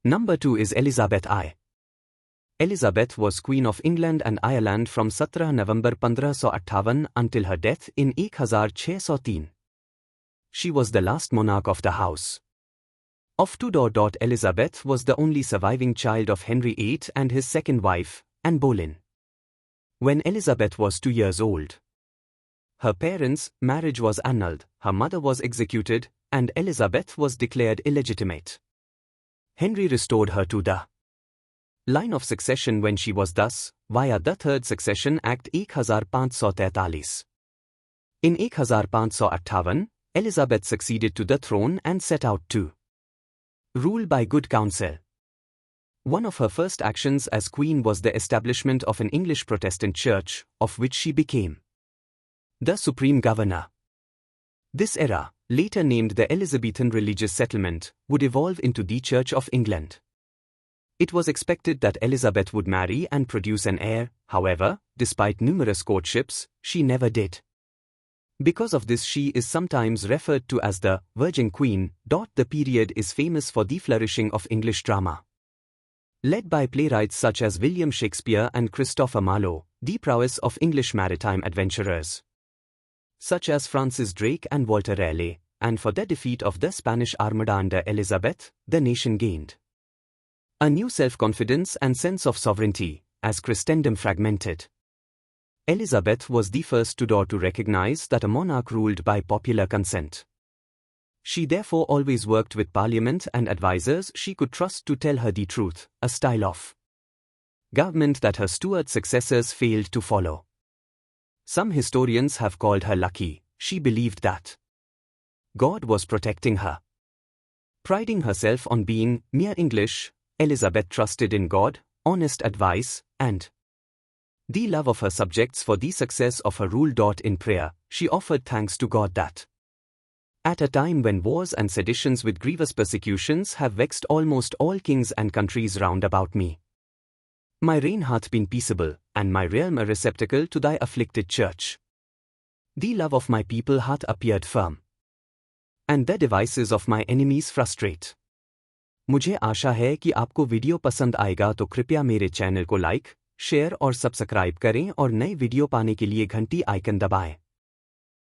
Number 2 is Elizabeth I. Elizabeth was Queen of England and Ireland from 17 November 1558 until her death in 1603. She was the last monarch of the house. Of two. Elizabeth was the only surviving child of Henry VIII and his second wife, Anne Boleyn. When Elizabeth was 2 years old, her parents' marriage was annulled, her mother was executed, and Elizabeth was declared illegitimate. Henry restored her to the line of succession when she was thus, via the Third Succession Act 1543. In 1558, Elizabeth succeeded to the throne and set out to rule by good counsel. One of her first actions as queen was the establishment of an English Protestant church, of which she became the supreme governor. This era, later named the Elizabethan religious settlement, would evolve into the Church of England. It was expected that Elizabeth would marry and produce an heir, however, despite numerous courtships, she never did. Because of this she is sometimes referred to as the Virgin Queen. The period is famous for the flourishing of English drama. Led by playwrights such as William Shakespeare and Christopher Marlowe, the prowess of English maritime adventurers such as Francis Drake and Walter Raleigh, and for the defeat of the Spanish Armada under Elizabeth, the nation gained a new self-confidence and sense of sovereignty, as Christendom fragmented. Elizabeth was the first to recognize that a monarch ruled by popular consent. She therefore always worked with Parliament and advisers she could trust to tell her the truth, a style of government that her Stuart successors failed to follow. Some historians have called her lucky. She believed that God was protecting her. Priding herself on being mere English, Elizabeth trusted in God, honest advice, and the love of her subjects for the success of her rule. In prayer, she offered thanks to God that at a time when wars and seditions with grievous persecutions have vexed almost all kings and countries round about me, my reign hath been peaceable, and my realm a receptacle to thy afflicted church. The love of my people hath appeared firm, and the devices of my enemies frustrate. मुझे आशा है कि आपको video पसंद आएगा तो कृपया मेरे channel को लाइक, शेयर और सब्सक्राइब करें और नए वीडियो पाने के लिए घंटी आइकन दबाएं।